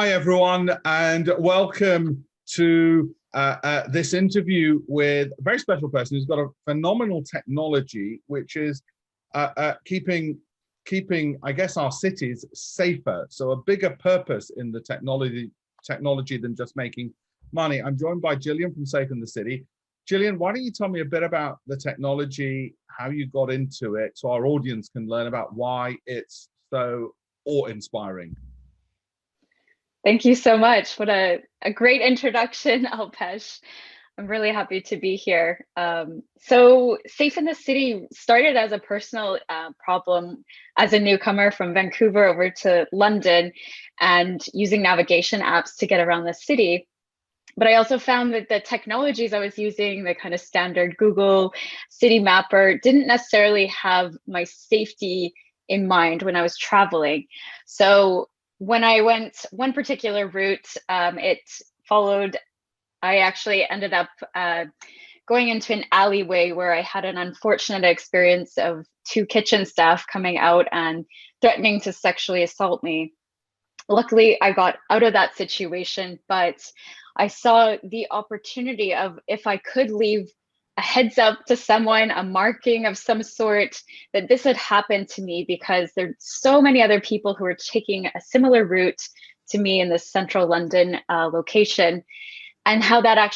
Hi, everyone, and welcome to this interview with a very special person who's got a phenomenal technology, which is keeping, I guess, our cities safer. So a bigger purpose in the technology than just making money. I'm joined by Jillian from Safe in the City. Jillian, why don't you tell me a bit about the technology, how you got into it, so our audience can learn about why it's so awe-inspiring. Thank you so much. What a great introduction, Alpesh. I'm really happy to be here. So Safe in the City started as a personal problem as a newcomer from Vancouver over to London and using navigation apps to get around the city. But I also found that the technologies I was using, the kind of standard Google City Mapper, didn't necessarily have my safety in mind when I was traveling. So when I went one particular route, I actually ended up going into an alleyway where I had an unfortunate experience of two kitchen staff coming out and threatening to sexually assault me. Luckily, I got out of that situation, but I saw the opportunity of if I could leave a heads up to someone, a marking of some sort, that this had happened to me, because there's so many other people who are taking a similar route to me in this central London location, and how that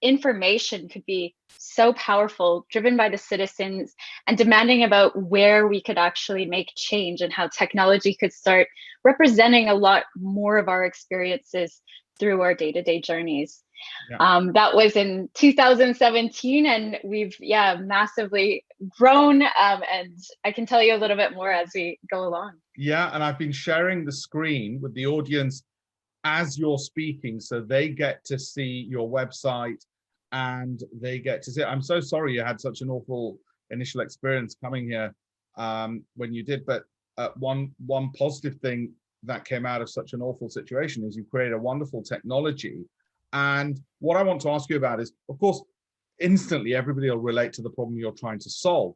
information could be so powerful, driven by the citizens and demanding about where we could actually make change and how technology could start representing a lot more of our experiences through our day-to-day journeys. Yeah. That was in 2017, and we've massively grown, and I can tell you a little bit more as we go along. Yeah, and I've been sharing the screen with the audience as you're speaking, so they get to see your website and they get to see it. I'm so sorry you had such an awful initial experience coming here when you did, but one positive thing that came out of such an awful situation is you created a wonderful technology. And what I want to ask you about is, of course, instantly everybody will relate to the problem you're trying to solve.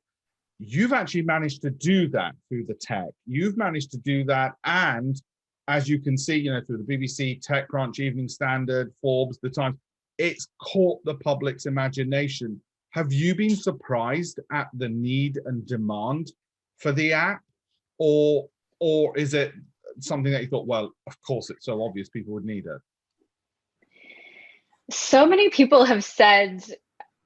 You've actually managed to do that through the tech. You've managed to do that, and as you can see, through the BBC, TechCrunch, Evening Standard, Forbes, The Times, it's caught the public's imagination. Have you been surprised at the need and demand for the app, or is it something that you thought, well, of course, it's so obvious people would need it? So many people have said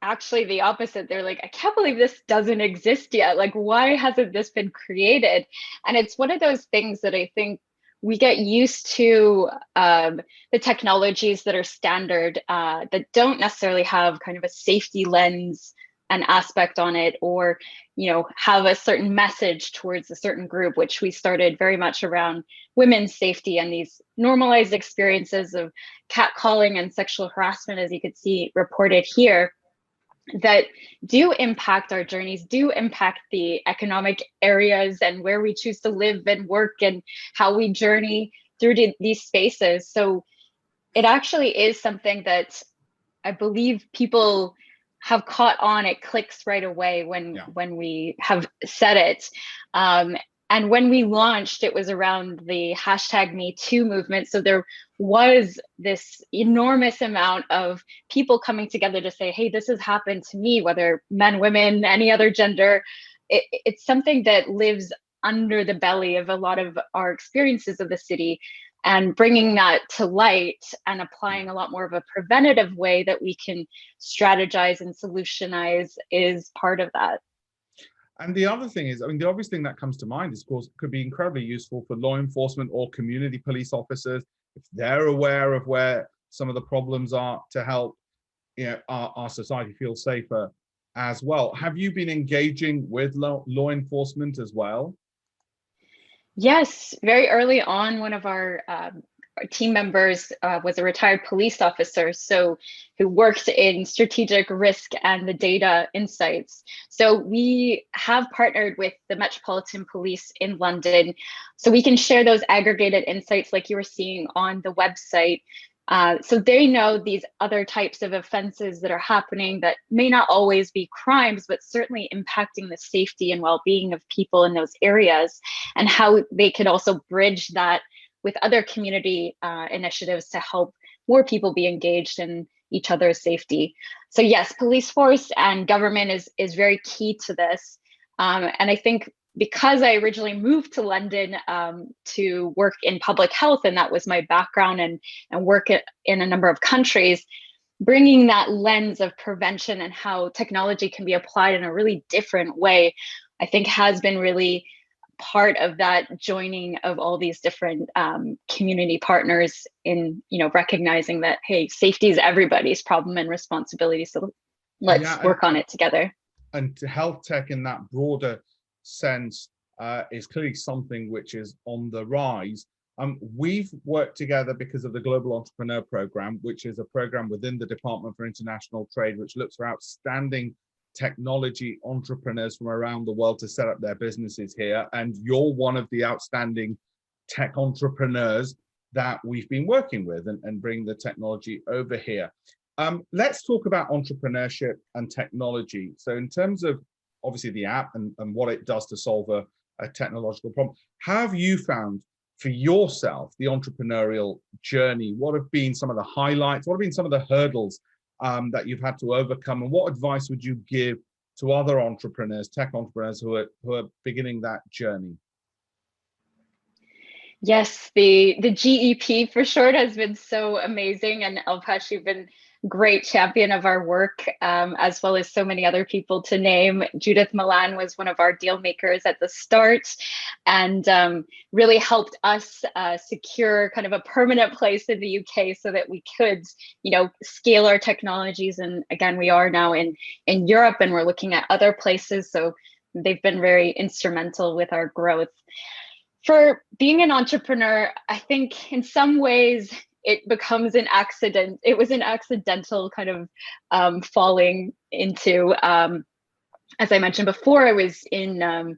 actually the opposite. They're like, I can't believe this doesn't exist yet. Like, why hasn't this been created? And it's one of those things that I think we get used to, the technologies that are standard, that don't necessarily have kind of a safety lens and aspect on it, or have a certain message towards a certain group, which we started very much around women's safety and these normalized experiences of catcalling and sexual harassment, as you could see reported here, that do impact our journeys, do impact the economic areas and where we choose to live and work and how we journey through these spaces. So it actually is something that I believe people have caught on. It clicks right away when we have said it. And when we launched, it was around the #MeToo movement. So there was this enormous amount of people coming together to say, hey, this has happened to me, whether men, women, any other gender. It's something that lives under the belly of a lot of our experiences of the city, and bringing that to light and applying a lot more of a preventative way that we can strategize and solutionize is part of that. And the other thing is, the obvious thing that comes to mind is, of course, could be incredibly useful for law enforcement or community police officers if they're aware of where some of the problems are, to help our society feel safer as well. Have you been engaging with law enforcement as well? Yes, very early on, one of our team members was a retired police officer, who worked in strategic risk and the data insights. So we have partnered with the Metropolitan Police in London, so we can share those aggregated insights like you were seeing on the website. So they know these other types of offenses that are happening that may not always be crimes, but certainly impacting the safety and well-being of people in those areas, and how they could also bridge that with other community initiatives to help more people be engaged in each other's safety. So yes, police force and government is very key to this. And I think because I originally moved to London to work in public health, and that was my background, and work in a number of countries, bringing that lens of prevention and how technology can be applied in a really different way, I think has been really part of that joining of all these different community partners in, recognizing that, hey, safety is everybody's problem and responsibility. So let's work on it together. And health tech in that broader sense is clearly something which is on the rise. We've worked together because of the Global Entrepreneur Program, which is a program within the Department for International Trade, which looks for outstanding technology entrepreneurs from around the world to set up their businesses here. And you're one of the outstanding tech entrepreneurs that we've been working with and bring the technology over here. Let's talk about entrepreneurship and technology. So in terms of obviously the app and what it does to solve a technological problem, have you found for yourself the entrepreneurial journey? What have been some of the highlights? What have been some of the hurdles that you've had to overcome? And what advice would you give to other entrepreneurs, tech entrepreneurs who are beginning that journey? Yes, the GEP for short has been so amazing, and Alpesh, you've been great champion of our work, as well as so many other people to name. Judith Milan was one of our deal makers at the start, and really helped us secure kind of a permanent place in the UK so that we could, scale our technologies. And again, we are now in Europe, and we're looking at other places. So they've been very instrumental with our growth. For being an entrepreneur, I think in some ways it becomes an accident. It was an accidental kind of falling into, as I mentioned before, I was in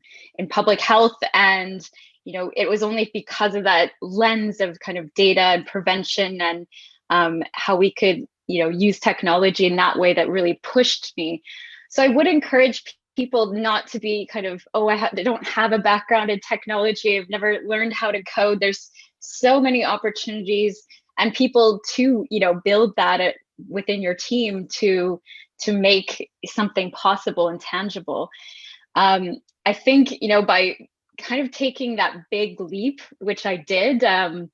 public health, and it was only because of that lens of kind of data and prevention and how we could use technology in that way that really pushed me. So I would encourage people not to be kind of, I don't have a background in technology, I've never learned how to code. There's so many opportunities and people to build that within your team to make something possible and tangible. I think by kind of taking that big leap, which I did, I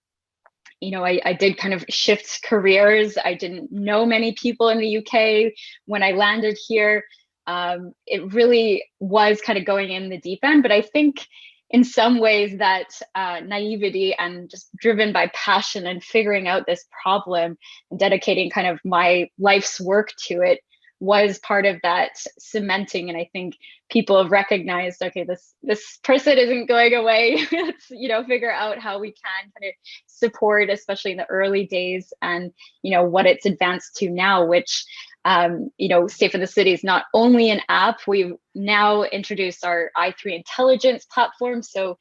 did kind of shift careers. I didn't know many people in the UK when I landed here. It really was kind of going in the deep end, but I think in some ways that naivety and just driven by passion and figuring out this problem and dedicating kind of my life's work to it was part of that cementing. And I think people have recognized, okay, this person isn't going away. Let's figure out how we can kind of support, especially in the early days, and what it's advanced to now, which Safe in the City is not only an app. We've now introduced our i3 intelligence platform, so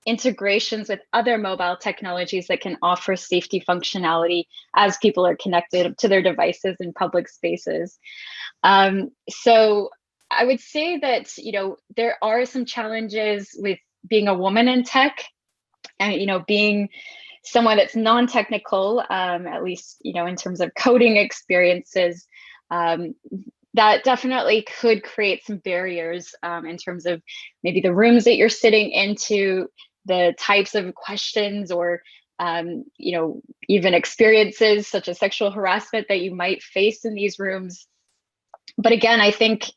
integrations with other mobile technologies that can offer safety functionality as people are connected to their devices in public spaces. So I would say that there are some challenges with being a woman in tech, and being someone that's non-technical, at least in terms of coding experiences. That definitely could create some barriers in terms of maybe the rooms that you're sitting into, the types of questions or even experiences such as sexual harassment that you might face in these rooms. But again, I think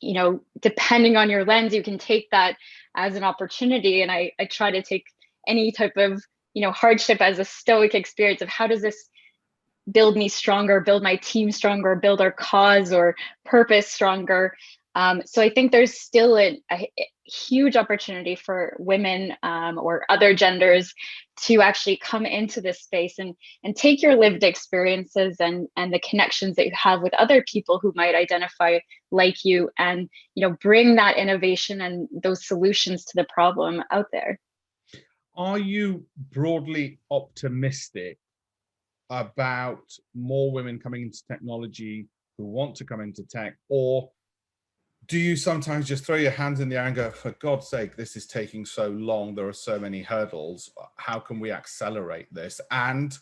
depending on your lens, you can take that as an opportunity. And I try to take any type of hardship as a stoic experience of how does this build me stronger, build my team stronger, build our cause or purpose stronger. So I think there's still a huge opportunity for women or other genders to actually come into this space and take your lived experiences and the connections that you have with other people who might identify like you, and bring that innovation and those solutions to the problem out there. Are you broadly optimistic about more women coming into technology who want to come into tech, or do you sometimes just throw your hands in the air and go, for God's sake, this is taking so long, there are so many hurdles, how can we accelerate this? And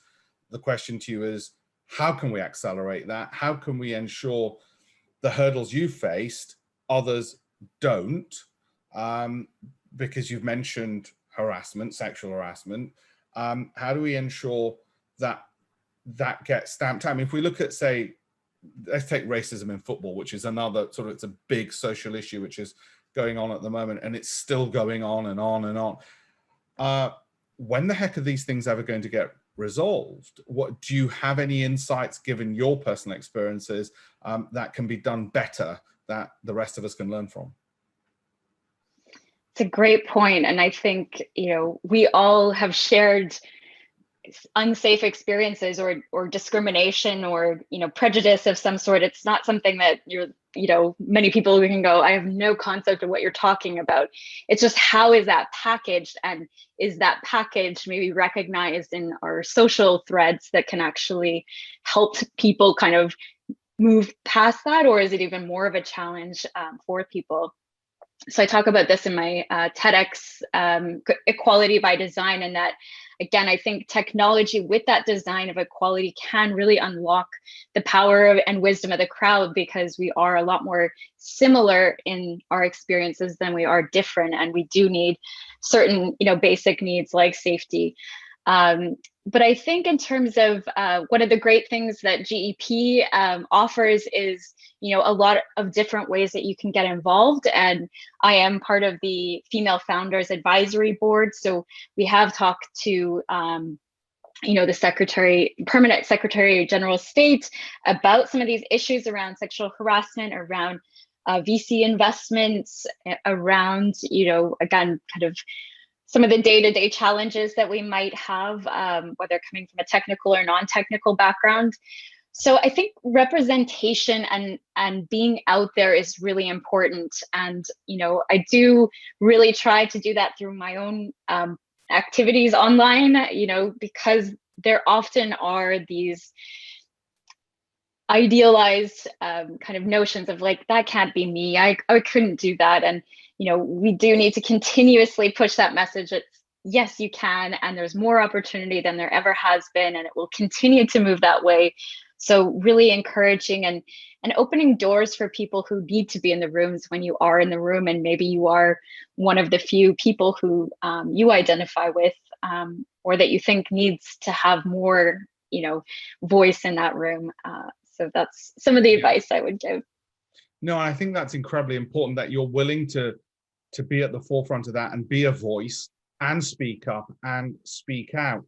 the question to you is, how can we accelerate that? How can we ensure the hurdles you faced, others don't? Because you've mentioned harassment, sexual harassment. How do we ensure that that gets stamped out? I mean, if we look at, say, let's take racism in football, which is another sort of, it's a big social issue which is going on at the moment, and it's still going on and on and on. When the heck are these things ever going to get resolved? What do you have any insights, given your personal experiences, that can be done better, that the rest of us can learn from? It's a great point, and I think, you know, we all have shared unsafe experiences or discrimination or, you know, prejudice of some sort. It's not something that you're, you know, many people who can go, I have no concept of what you're talking about. It's just, how is that packaged, and is that package maybe recognized in our social threads that can actually help people kind of move past that, or is it even more of a challenge for people? So I talk about this in my TEDx Equality by Design, and that, again, I think technology with that design of equality can really unlock the power and wisdom of the crowd, because we are a lot more similar in our experiences than we are different, and we do need certain, you know, basic needs like safety. But I think in terms of one of the great things that GEP offers is, you know, a lot of different ways that you can get involved. And I am part of the Female Founders Advisory Board. So we have talked to, you know, the Permanent Secretary General of State about some of these issues around sexual harassment, around VC investments, around, you know, again, kind of some of the day-to-day challenges that we might have, whether coming from a technical or non-technical background. So I think representation and being out there is really important. And, you know, I do really try to do that through my own activities online, you know, because there often are these idealized kind of notions of like, that can't be me, I couldn't do that. And, you know, we do need to continuously push that message that yes, you can, and there's more opportunity than there ever has been, and it will continue to move that way. So really encouraging and opening doors for people who need to be in the rooms when you are in the room, and maybe you are one of the few people who you identify with, or that you think needs to have more, you know, voice in that room. So that's some of the advice I would give. No, I think that's incredibly important, that you're willing to be at the forefront of that and be a voice and speak up and speak out.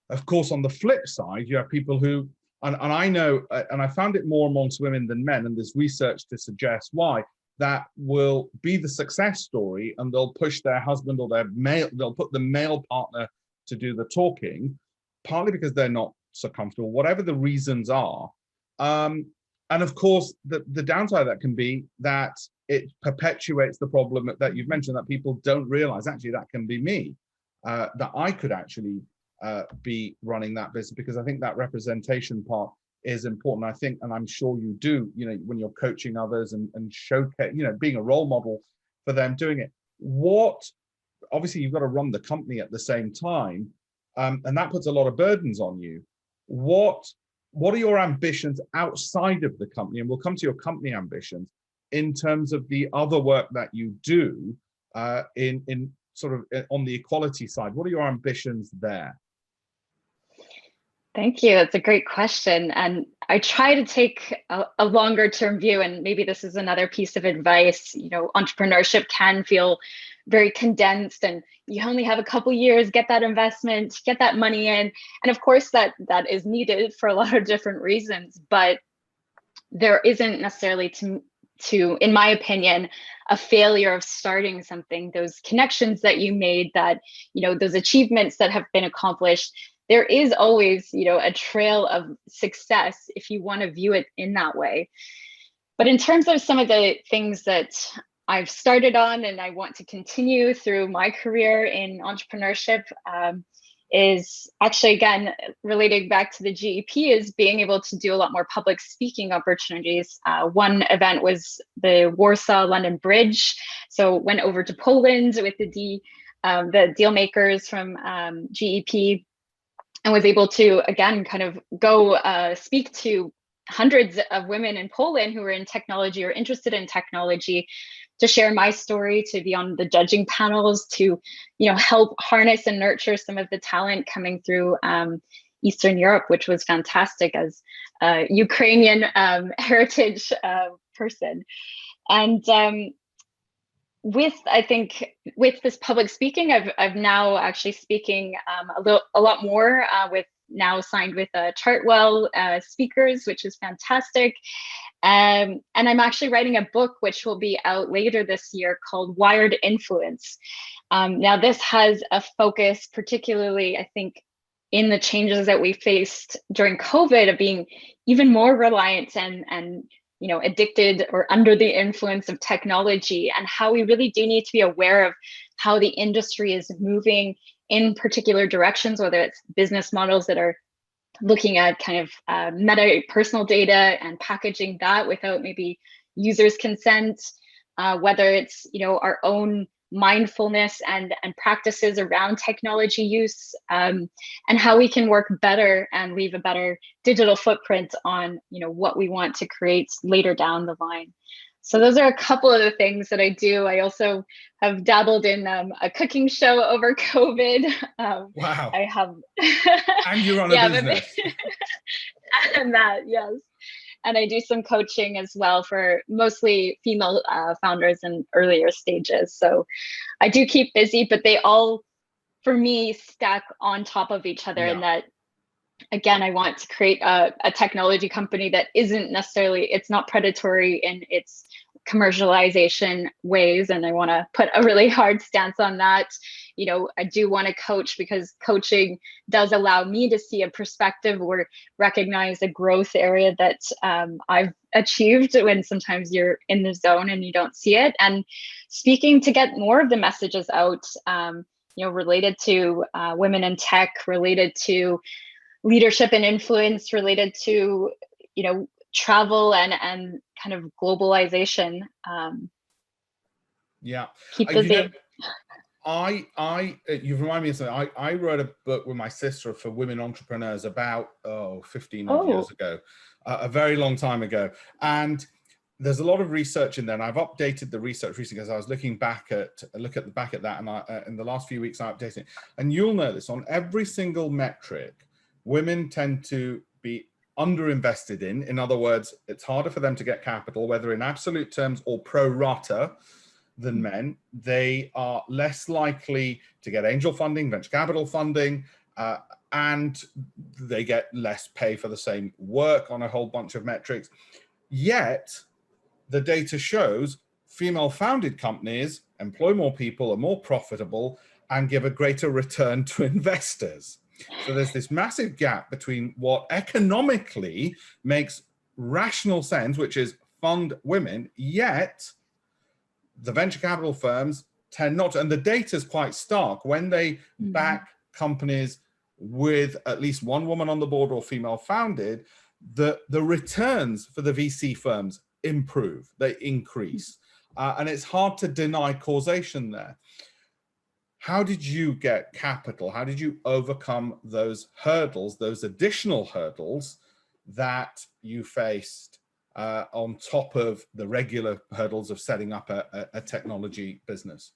Of course, on the flip side, you have people who, and I know, and I found it more amongst women than men, and there's research to suggest why, that will be the success story, and they'll push their husband or they'll put the male partner to do the talking, partly because they're not so comfortable, whatever the reasons are. And of course, the downside of that can be that it perpetuates the problem that you've mentioned, that people don't realize, actually, that can be me, that I could actually be running that business, because I think that representation part is important. I think, and I'm sure you do, you know, when you're coaching others and showcase, you know, being a role model for them doing it. Obviously, you've got to run the company at the same time, and that puts a lot of burdens on you. What are your ambitions outside of the company? And we'll come to your company ambitions in terms of the other work that you do in sort of on the equality side. What are your ambitions there? Thank you. That's a great question. And I try to take a longer term view. And maybe this is another piece of advice. You know, entrepreneurship can feel very condensed, and you only have a couple years, get that investment, get that money in. And of course, that is needed for a lot of different reasons. But there isn't necessarily, to in my opinion, a failure of starting something. Those connections that you made, that, you know, those achievements that have been accomplished, there is always, you know, a trail of success if you want to view it in that way. But in terms of some of the things that I've started on and I want to continue through my career in entrepreneurship, is actually, again, relating back to the GEP, is being able to do a lot more public speaking opportunities. One event was the Warsaw-London Bridge. So went over to Poland with the deal makers from GEP, and was able to, again, kind of go speak to hundreds of women in Poland who were in technology or interested in technology, to share my story, to be on the judging panels, to, you know, help harness and nurture some of the talent coming through Eastern Europe, which was fantastic as a Ukrainian heritage person. And I think with this public speaking, I've now actually speaking a lot more with, now signed with Chartwell speakers, which is fantastic. And I'm actually writing a book which will be out later this year called Wired Influence. Now this has a focus particularly, I think, in the changes that we faced during COVID, of being even more reliant and you know, addicted or under the influence of technology, and how we really do need to be aware of how the industry is moving in particular directions, whether it's business models that are looking at kind of meta personal data and packaging that without maybe users' consent, whether it's, you know, our own mindfulness and practices around technology use, and how we can work better and leave a better digital footprint on, you know, what we want to create later down the line. So those are a couple of the things that I do. I also have dabbled in a cooking show over COVID. Wow. I have. And you run a business. And that, yes. And I do some coaching as well for mostly female founders in earlier stages. So I do keep busy, but they all, for me, stack on top of each other. Yeah. In that, again, I want to create a technology company that isn't necessarily, it's not predatory in its commercialization ways. And I want to put a really hard stance on that. You know, I do want to coach, because coaching does allow me to see a perspective or recognize a growth area that I've achieved, when sometimes you're in the zone and you don't see it. And speaking to get more of the messages out, you know, related to women in tech, related to leadership and influence, related to, you know, travel and kind of globalization. Yeah. Keep busy. You know, you've reminded me of something. I wrote a book with my sister for women entrepreneurs about 15 odd years ago, a very long time ago. And there's a lot of research in there, and I've updated the research recently, because I was looking back at that, and in the last few weeks I updated it. And you'll know this, on every single metric, women tend to be underinvested in. In other words, it's harder for them to get capital, whether in absolute terms or pro rata, than men. They are less likely to get angel funding, venture capital funding, and they get less pay for the same work on a whole bunch of metrics. Yet, the data shows female-founded companies employ more people, are more profitable, and give a greater return to investors. So there's this massive gap between what economically makes rational sense, which is fund women, yet the venture capital firms tend not to, and the data is quite stark. When they back companies with at least one woman on the board or female founded, the returns for the VC firms improve, they increase. And it's hard to deny causation there. How did you get capital? How did you overcome those hurdles, those additional hurdles that you faced on top of the regular hurdles of setting up a technology business?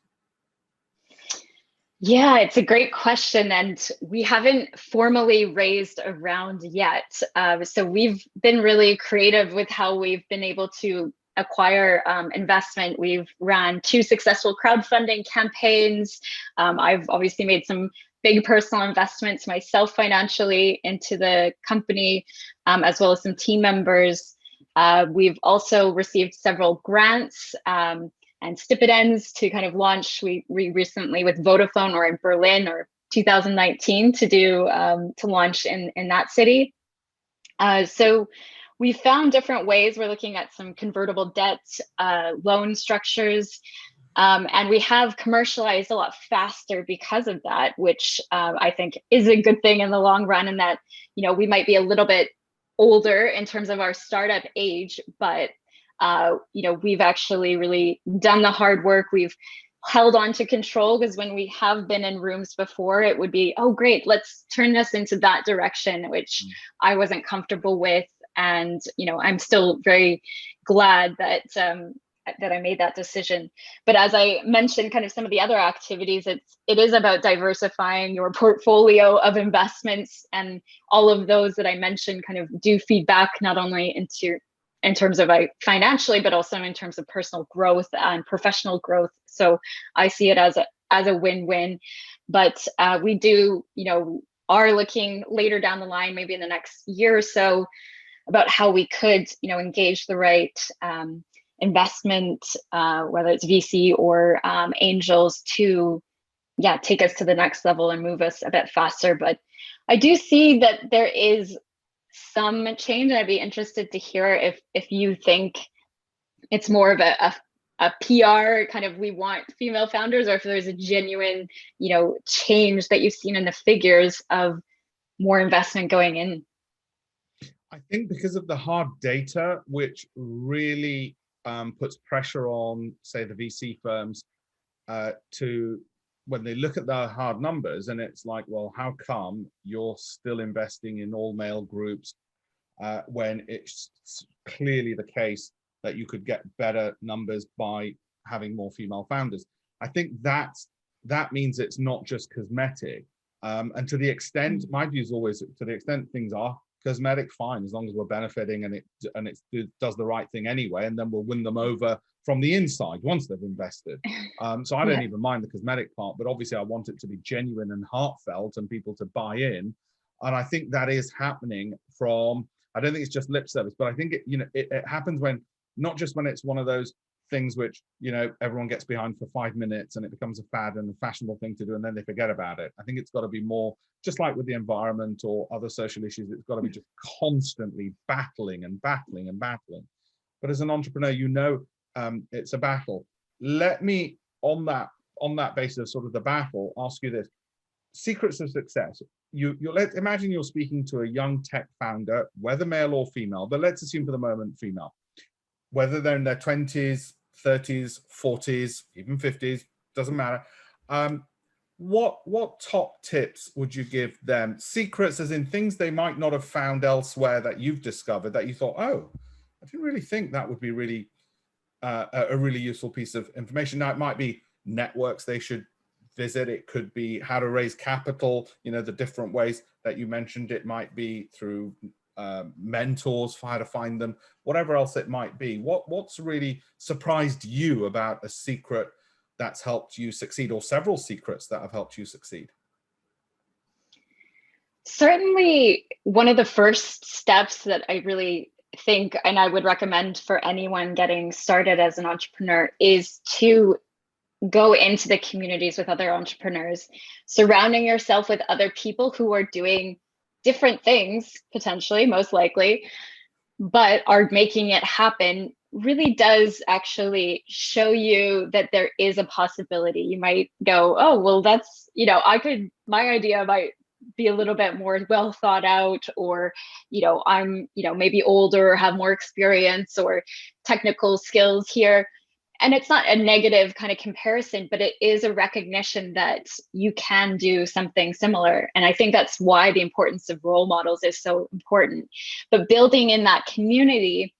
Yeah, it's a great question. And we haven't formally raised a round yet. So we've been really creative with how we've been able to acquire investment. We've ran 2 successful crowdfunding campaigns. I've obviously made some big personal investments myself financially into the company, as well as some team members. We've also received several grants and stipends to kind of launch. We recently with Vodafone, or in Berlin, or 2019 to launch in that city. So we found different ways. We're looking at some convertible debt loan structures. And we have commercialized a lot faster because of that, which I think is a good thing in the long run. And that, we might be a little bit older in terms of our startup age, but we've actually really done the hard work. We've held on to control, because when we have been in rooms before, it would be, oh, great, let's turn this into that direction, which I wasn't comfortable with. And, I'm still very glad that I made that decision. But as I mentioned, kind of some of the other activities, it is about diversifying your portfolio of investments, and all of those that I mentioned kind of do feedback not only in terms of financially, but also in terms of personal growth and professional growth. So I see it as a win-win. But we do, are looking later down the line, maybe in the next year or so, about how we could, engage the right investment, whether it's VC or angels, to take us to the next level and move us a bit faster. But I do see that there is some change, and I'd be interested to hear if you think it's more of a PR kind of, we want female founders, or if there's a genuine, change that you've seen in the figures of more investment going in. I think because of the hard data, which really puts pressure on, say, the VC firms to, when they look at the hard numbers, and it's like, well, how come you're still investing in all male groups when it's clearly the case that you could get better numbers by having more female founders? I think that means it's not just cosmetic. And to the extent, my view is always, to the extent things are cosmetic, fine, as long as we're benefiting and it does the right thing anyway, and then we'll win them over from the inside once they've invested. So I don't even mind the cosmetic part, but obviously I want it to be genuine and heartfelt and people to buy in. And I think that is happening from, I don't think it's just lip service, but I think it happens when, not just when it's one of those things which, everyone gets behind for 5 minutes and it becomes a fad and a fashionable thing to do, and then they forget about it. I think it's got to be more, just like with the environment or other social issues, it's got to be just constantly battling and battling and battling. But as an entrepreneur, it's a battle. Let me, on that basis of sort of the battle, ask you this: secrets of success. Let's imagine you're speaking to a young tech founder, whether male or female, but let's assume for the moment female, whether they're in their 20s, 30s, 40s, even 50s, doesn't matter. What top tips would you give them? Secrets, as in things they might not have found elsewhere that you've discovered that you thought, oh, I didn't really think that would be really a really useful piece of information. Now, it might be networks they should visit. It could be how to raise capital, the different ways that you mentioned. It might be through mentors for how to find them, whatever else it might be. What's really surprised you about a secret that's helped you succeed, or several secrets that have helped you succeed? Certainly, one of the first steps that I really think, and I would recommend for anyone getting started as an entrepreneur, is to go into the communities with other entrepreneurs, surrounding yourself with other people who are doing different things, potentially, most likely, but are making it happen, really does actually show you that there is a possibility. You might go, oh, well, that's, my idea might be a little bit more well thought out, or, I'm, maybe older or have more experience or technical skills here. And it's not a negative kind of comparison, but it is a recognition that you can do something similar. And I think that's why the importance of role models is so important. But building in that community,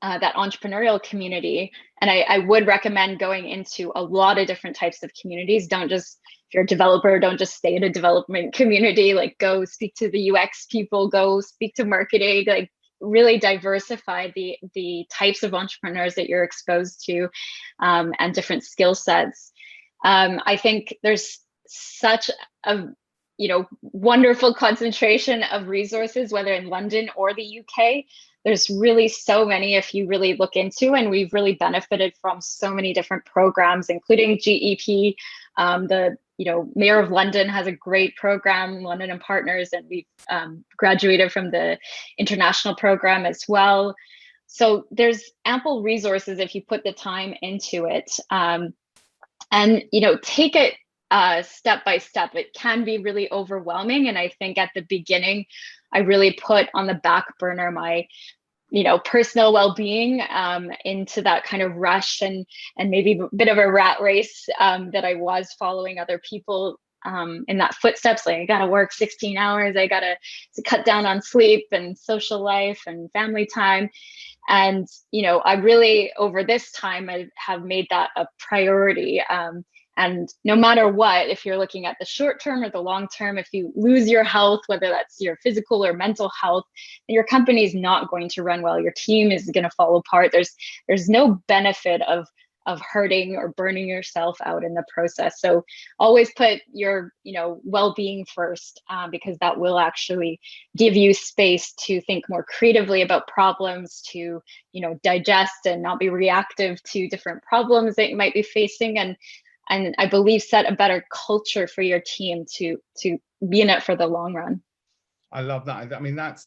that entrepreneurial community, and I would recommend going into a lot of different types of communities. Don't just, if you're a developer, don't just stay in a development community. Like, go speak to the UX people, go speak to marketing, like really diversify the types of entrepreneurs that you're exposed to, and different skill sets. I think there's such a wonderful concentration of resources, whether in London or the UK. There's really so many, if you really look into, and we've really benefited from so many different programs, including GEP. The Mayor of London has a great program, London and Partners, and we've graduated from the international program as well. So there's ample resources if you put the time into it. and take it step by step. It can be really overwhelming, and I think at the beginning I really put on the back burner my personal well-being into that kind of rush and maybe a bit of a rat race that I was following other people in that footsteps. Like, I gotta work 16 hours, I gotta cut down on sleep and social life and family time. And I really, over this time, I have made that a priority. And no matter what, if you're looking at the short term or the long term, if you lose your health, whether that's your physical or mental health, your company is not going to run well. Your team is going to fall apart. There's no benefit of hurting or burning yourself out in the process. So always put your well-being first, because that will actually give you space to think more creatively about problems, to digest and not be reactive to different problems that you might be facing, and I believe set a better culture for your team to be in it for the long run. I love that. I mean, that's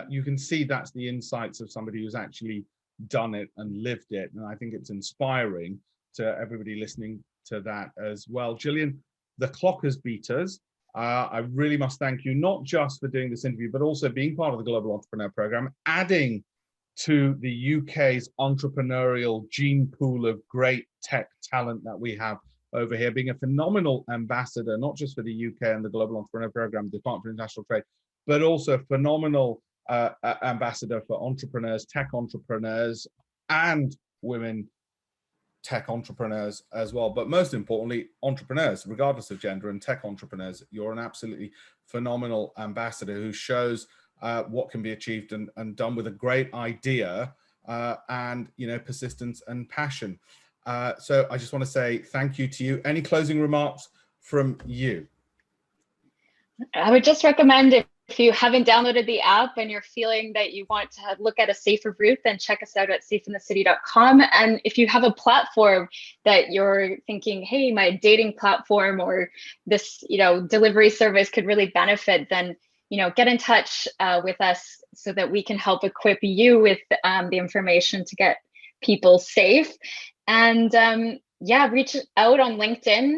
you can see that's the insights of somebody who's actually done it and lived it. And I think it's inspiring to everybody listening to that as well. Jillian, the clock has beat us. I really must thank you, not just for doing this interview, but also being part of the Global Entrepreneur Program, adding to the UK's entrepreneurial gene pool of great tech talent that we have over here, being a phenomenal ambassador, not just for the UK and the Global Entrepreneur Program, the Department for International Trade, but also a phenomenal ambassador for entrepreneurs, tech entrepreneurs, and women tech entrepreneurs as well. But most importantly, entrepreneurs, regardless of gender, and tech entrepreneurs. You're an absolutely phenomenal ambassador who shows what can be achieved and done with a great idea and persistence and passion. So I just want to say thank you to you. Any closing remarks from you? I would just recommend, if you haven't downloaded the app and you're feeling that you want to look at a safer route, then check us out at safeinthecity.com. And if you have a platform that you're thinking, hey, my dating platform or this delivery service could really benefit, then get in touch with us so that we can help equip you with the information to get people safe. And yeah, reach out on LinkedIn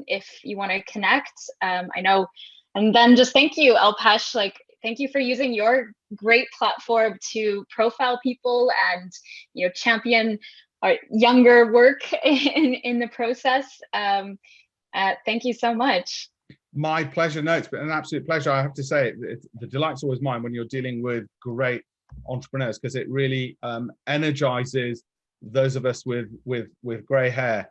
if you want to connect. I know. And then just thank you, Alpesh. Thank you for using your great platform to profile people and champion our younger work in the process. Thank you so much. My pleasure. No, it's been an absolute pleasure. I have to say, the delight's always mine when you're dealing with great entrepreneurs, because it really energizes those of us with grey hair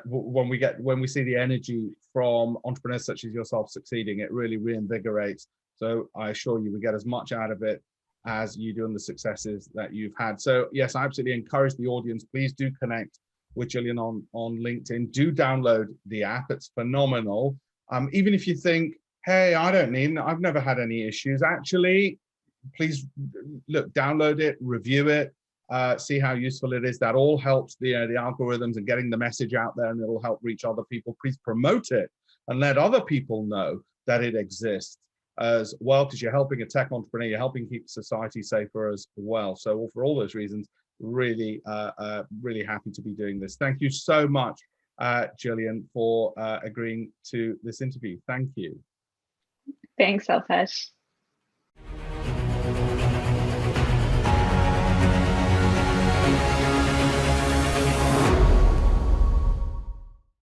when we see the energy from entrepreneurs such as yourself succeeding. It really reinvigorates. So I assure you, we get as much out of it as you do, and the successes that you've had. So yes, I absolutely encourage the audience, please do connect with Jillian on LinkedIn. Do download the app. It's phenomenal. Even if you think, hey, I've never had any issues. Actually, please look, download it, review it, see how useful it is. That all helps the algorithms and getting the message out there, and it'll help reach other people. Please promote it and let other people know that it exists as well, because you're helping a tech entrepreneur, you're helping keep society safer as well. So for all those reasons, really happy to be doing this. Thank you so much, Jillian, for agreeing to this interview. Thank you. Thanks, Alpesh.